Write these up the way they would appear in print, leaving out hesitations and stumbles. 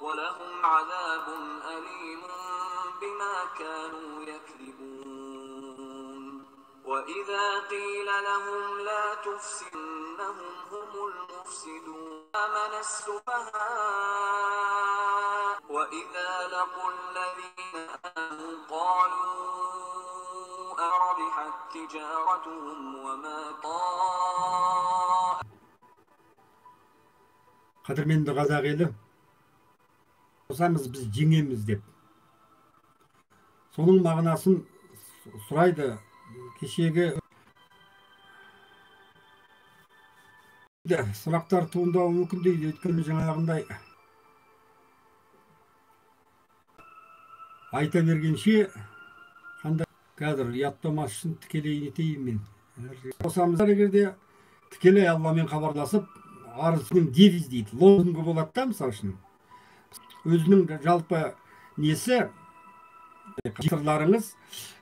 وَلَهُمْ عَذَابٌ أَلِيمٌ بِمَا كَانُوا يَكْذِبُونَ وَإِذَا قِيلَ لَهُمْ لَا تُفْسِدُوا إِنَّهُمْ هُمُ الْمُفْسِدُونَ آمَنَ السُّفَهَاءُ وَإِذَا لَقُوا الَّذِينَ آمَنُوا قَالُوا أَرَبِحَتْ تِجَارَتُهُمْ وَمَا Қадірменді қазақ елі, қосамыз біз жеңеміз деп. Соның мағынасын сұрайды. Кешегі сұрақтар туындауы мүмкін дейді. Өйткені жаңағындай айта бергенше қандай қазір ұяттамас үшін тікелей етейін мен. Қосамыздар егерде тікелей Алламен хабарласып, арысының девиз дейді, лозунгі болады да, мысал үшін. Өзінің жалпы несі, қырларыңыз,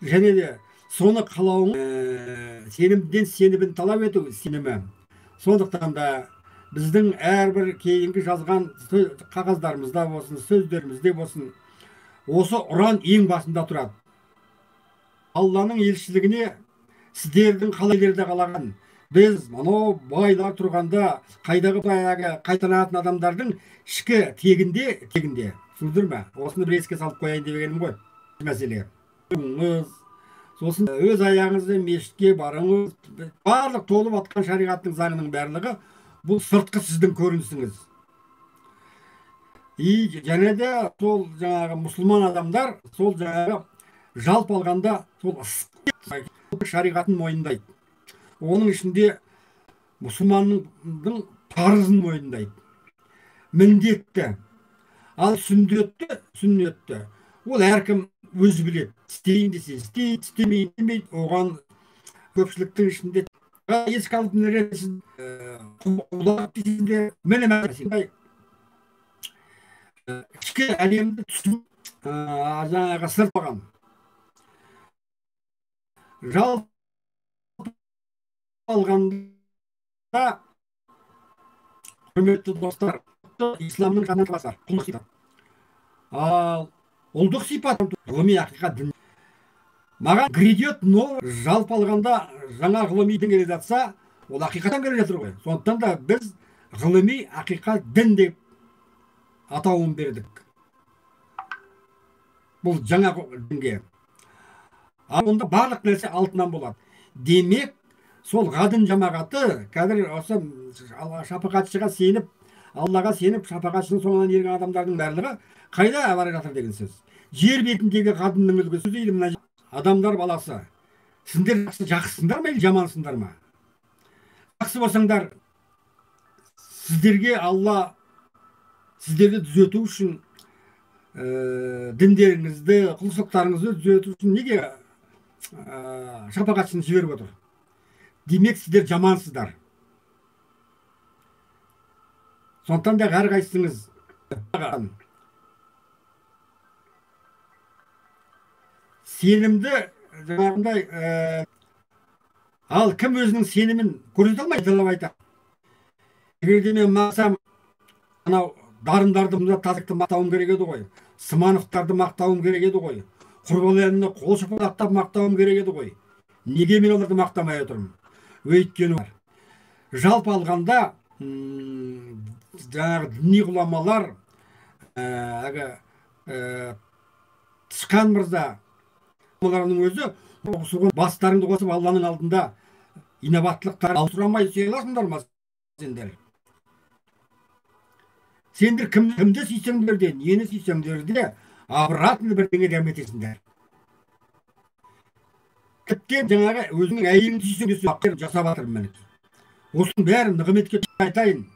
және де соны қалауың, сенімден сенімін талап ету сенімі. Сондықтан да біздің әрбір кейінгі жазған қағаздарымызда болсын, сөздерімізде болсын, осы ұран ең басында тұрады. Алланың елшілігіне сіздердің қалайлерді қалаған. Біз мұнау байлар тұрғанда қайдағы қайтанатын адамдардың ішкі тегінде, түсіндір ме? Осыны бір еске салып қояйын дегенім ғой. Мәселе. Сосын өз аяғыңызды мешітке барыңыз. Барлық толып атқан шариғаттың заңының барлығы бұл сыртқы сіздің көрінісіңіз. Және де сол жаңағы мұсылман адамдар сол жаңағы жалпы алғанда сол шариғатын мойындайды. Оның ішінде мұсылманның парызын мойындайды. Міндетті. Ал сүннетті. Ол әркім өзі біледі. Істейін десе істейді, істемейін демейді. Оған көпшіліктің ішінде есік алып нәресін құлап дейсіңдер. Міне ішкі әлемді түсін жаңағы сырт болған. Жалпы алғанда құрметті достар, исламның жанын басар, құлдық сипат. Ал ұлдық сипат ғылыми ақиқат дін. Маған грядет, но жалпы алғанда жаңа ғылыми дін келе жатса, ол ақиқаттан келе жатыр ғой. Сондықтан да біз ғылыми ақиқат дін деп атауын бердік. Бұл жаңа дінге. Ал онда барлық нәрсе алтыннан болады. Демек, сол ғадын жамағаты, қазір осы шапағатшыға сеніп, Аллаға сеніп, шапағатшының соңынан ерген адамдардың барлығы қайда бара жатыр деген сөз. Жер бетіндегі ғадынның үлгісі дейді мына адамдар баласы. Сендер жақсысыңдар ма, жамансыңдар ма? Жақсы болсаңдар, сіздерге Алла сіздерді түзету үшін, діндеріңізді, құлшылықтарыңызды түзету үшін неге шапағатшыны жіберіп отыр? Демек, сіздер жамансыздар. Сондықтан да әрқайсыңыз сенімді жаңағындай, ал кім өзінің сенімін көрсете алмайды, талап айтады. Егерде мен мақсам, анау дарындарды тазықты мақтауым керек еді ғой, Смановтарды мақтауым керек еді ғой, Құрбалайымны қол шапалақтап мақтауым керек еді ғой. Неге мен оларды мақтамай отырмын? Өйткені бар. Жалпы алғанда жаңағы діни ғұламалар, Тышқан мырза олардың өзі бастарыңды қосып Алланың алдында инабаттылықтар сұрамай сыйласыңдар ма сендер? Сендер кімді сүйсеңдер де, нені сүйсеңдер де, обратно бірдеңе дәметесіңдер. Тіптен жаңағы өзінің әйелін сүйсеңдер жасап жатырмын. Осының бәрін нығметке айтайын.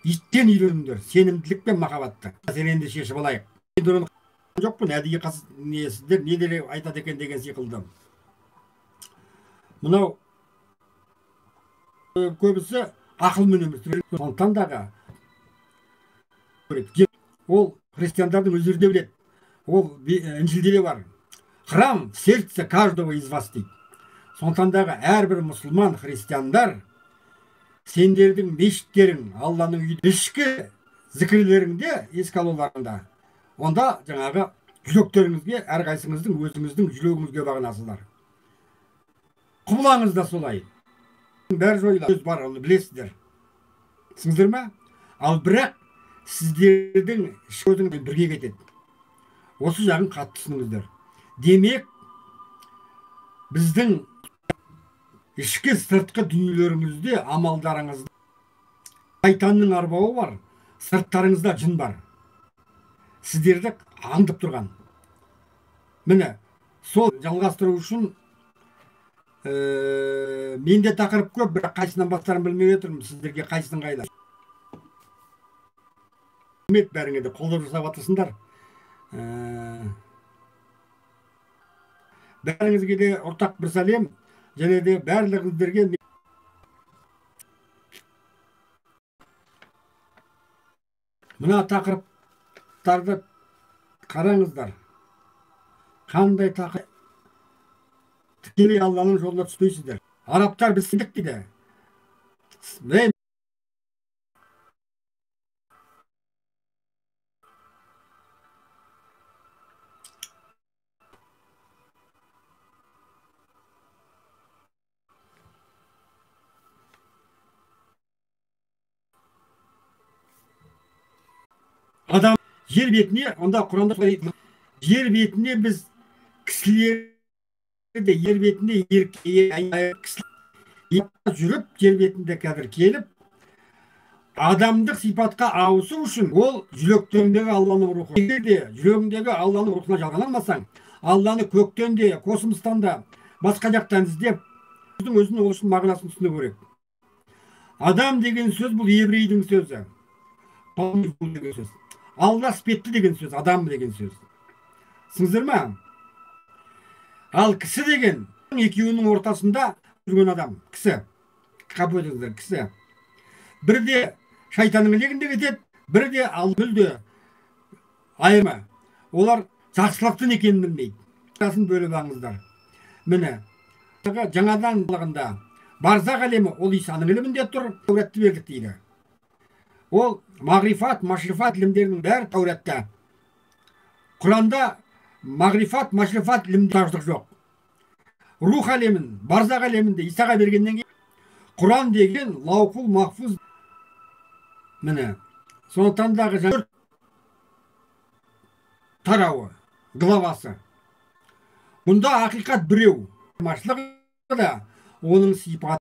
Иттен үйреніңдер, сенімділік пен махаббатты. Мәселені шешіп алайық. Мен жоқпын, әдейі сіздер не дере айтады екен деген секілді. Мынау көбісі ақылмен өмір сүреді. Сондықтан дағы ол христиандардың өздері де біледі. Ол Інжілде де бар. Храм в сердце каждого из вас дейді. Сондықтан дағы әрбір мұсылман христиандар сендердің мешіттерің, Алланың үйі ішкі зікірлеріңде, еске алуларында, онда жаңағы жүректеріңізге, әрқайсыңыздың өзіңіздің жүрегіңізге бағынасыздар. Құбылаңыз да солай. Бәрі жойылады. Сөз бар, оны білесіздер. Түсіндіңіздер ме? Ал бірақ сіздердің көзіңіз бірге кетеді. Осы жағын қатты түсініңіздер. Демек, біздің ішкі сыртқы дүниелеріңізде амалдарыңызда шайтанның арбауы бар, сырттарыңызда жын бар. Сіздерді аңдып тұрған. Міне, сол жалғастыру үшін менде тақырып көп, бірақ қайсынан бастарын білмей отырмын. Сіздерге қайсының қайлар. Рахмет бәріңе де қолдау жасап жатырсыңдар. Бәріңізге де ортақ бір сәлем, және де барлығыңыздерге мына тақырыптарды қараңыздар. Қандай тақырып? Тікелей Алланың жолына түспейсіздер. Арабтар біз сендік дейді. Адам жер бетіне, онда Құранда жер бетіне біз кісілерді жер бетіне жүріп, жер бетінде қазір келіп, адамдық сипатқа ауысу үшін ол жүректегі Алланың рухы. Егер де жүрегіңдегі Алланың рухына жалғана алмасаң, Алланы көктен де, космостан да, басқа жақтан іздеп, өзінің ол үшін мағынасын түсіну керек. Адам деген сөз бұл еврейдің сөзі. Деген сөз. Алла спетті деген сөз, адам деген сөз. Сіңіздер ме? Ал кісі деген екеуінің ортасында жүрген адам, кісі. Қап өтіңіздер, кісі. Бірде шайтанның легінде кетеді, бірде ал мүлде айырма. Олар жақсылықтың екенін білмейді. Жасын бөліп алыңыздар. Міне, жаңадан қалғанда барзақ әлемі ол Исаның ілімінде тұр, Тәуратты бердік дейді. Ол мағрифат, машрифат ілімдерінің бәрі Тәуратта. Құранда мағрифат, машрифат ілімдері жоқ. Рух әлемін, барзақ әлемінде Исаға бергеннен кейін Құран деген лаухул махфуз. Міне, сондықтан дағы жаңа тарауы, главасы. Мұнда ақиқат біреу. Машылығы да оның сипаты.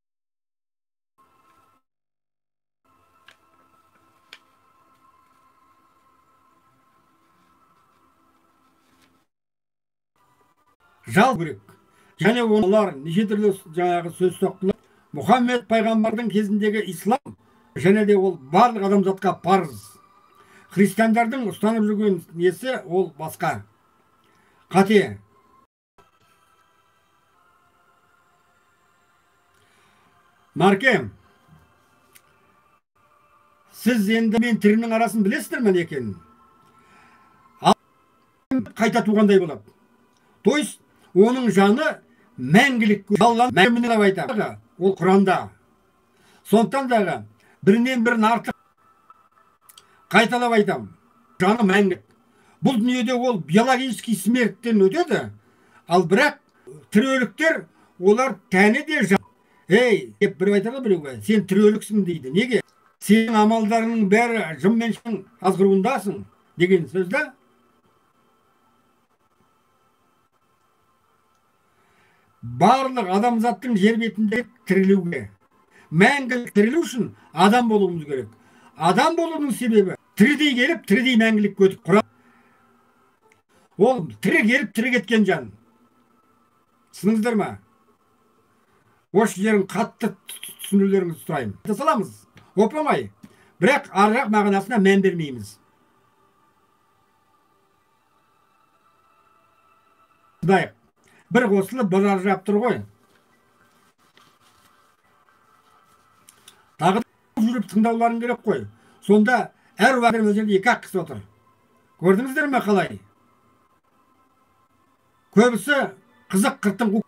Жал керек. Және олар неше түрлі жаңағы сөз соқтылар. Мұхаммед пайғамбардың кезіндегі ислам, және де ол барлық адамзатқа парыз. Христиандардың ұстанып жүрген несі ол басқа. Қате. Маркем, сіз енді мен тірінің арасын білесіздер ме екенін? Қайта туғандай болады. То есть, оның жаны мәңгілік мәңгілік деп айтады. Ол Құранда. Сондықтан дағы бірінен бірін артық қайталап айтам. Жаны мәңгілік. Бұл дүниеде ол биологический смерттен өтеді. Ал бірақ тірі олар тәні де жан. Ей, деп бір айтады біреуге, сен тірі дейді. Неге? Сенің амалдарының бәрі жын мен шын азғыруындасың деген сөзді. Барлық адамзаттың жер бетінде тірілуге, мәңгілік тірілу үшін адам болуымыз керек. Адам болуының себебі тірідей келіп, тірідей мәңгілік өтіп құран. Ол тірі келіп, тірі кеткен жан. Түсініңіздер ме? Осы жерін қатты түсінулеріңізді сұраймын. Саламыз, опамай, бірақ арырақ мағынасына мән бермейміз. Бір қосылып, бір аржап тұр ғой. Тағы жүріп тыңдауларын керек қой. Сонда әр уақытын өзінде екі-ақ кісі отыр. Көрдіңіздер ме қалай? Көбісі қызық қыртын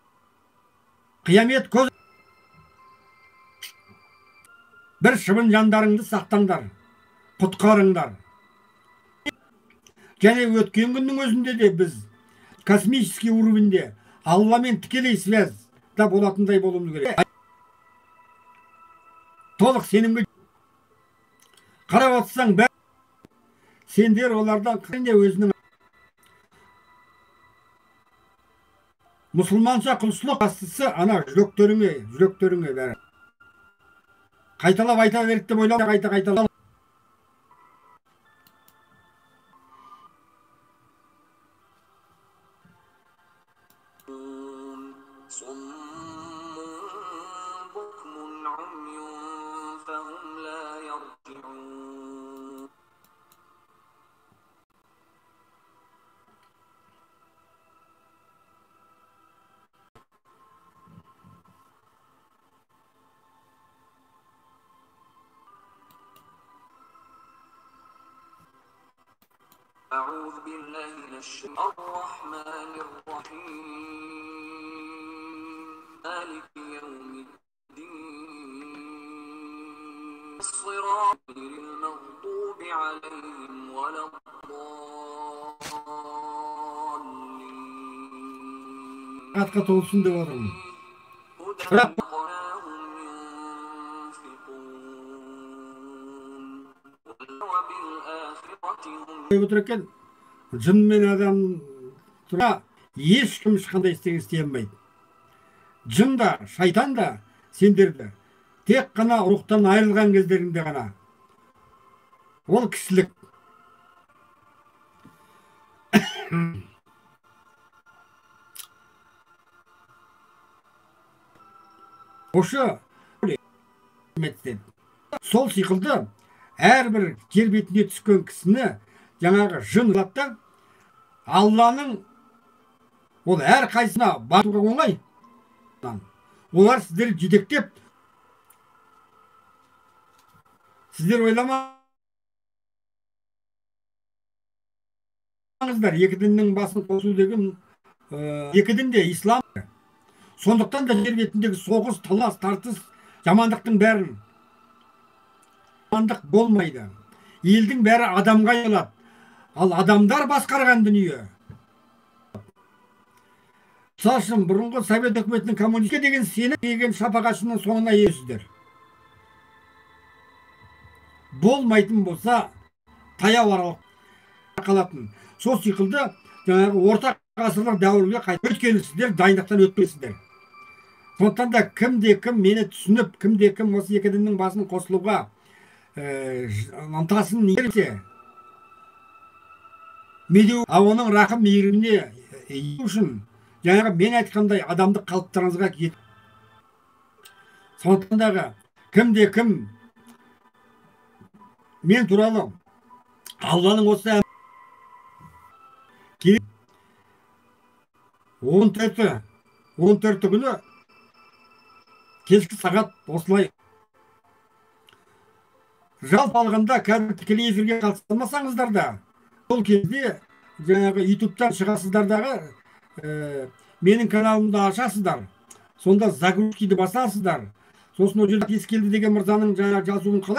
қиямет көз. Бір шыбын жандарыңды сақтаңдар. құтқарыңдар. Және өткен күннің өзінде де біз космический уровеньде Алламен тікелей связьда болатындай болуымыз керек. Толық сенімге қарап отырсаң, сендер олардан қандай өзінің мұсылманша құлшылық бастысы ана жүректеріңе бәрі. Қайталап айта береді деп ойлау, қайталап. أعوذ بالله من الشيطان الرحمن الرحيم مالك يوم الدين الصراط المغضوب عليهم ولا الضالين Atkat olsun de varım. Өтіріккен жын мен адам тұра ешкім ешқандай істей алмайды. Жын да, шайтан да сендерді тек қана рухтан айырылған кездерінде ғана. Ол кісілік. Ошы сол сиқылды әрбір жер бетіне түскен кісіні жаңағы жын қылады. Алланың ол әр қайсына батуға оңай. Олар сіздер жетектеп, сіздер ойламаңыздар, екі діннің басын қосу деген, екі дін де ислам. Сондықтан да жер бетіндегі соғыс, талас, тартыс, жамандықтың бәрін жамандық болмайды. Елдің бәрі адамға айналады. Ал адамдар басқарған дүние. Мысалы үшін бұрынғы Совет үкіметінің коммунистке деген сенім деген шапағатшының соңына ересіздер. Болмайтын болса, таяу аралық қалатын. Сол сиқылды жаңағы орта ғасырлық дәуірге қайтып өткенсіздер, дайындықтан өтпесіздер. Сондықтан да кімде-кім мені түсініп, кімде-кім осы екі діннің басын қосылуға ынтасын ерсе, медеу, оның рақым мейіріміне үшін жаңағы мен айтқандай адамдық қалыптарыңызға кет. Сондықтан дағы кімде-кім мен туралы Алланың осы 14 күні кешкі сағат осылай жалпы алғанда қазір тікелей эфирге қатыспасаңыздар да, сол кезде жаңағы ютубтан шығасыздардағы менің каналымды ашасыздар. Сонда загрузкиді басасыздар. Сосын ол жерде Ескелді деген мырзаның жаңағы жазуын қалай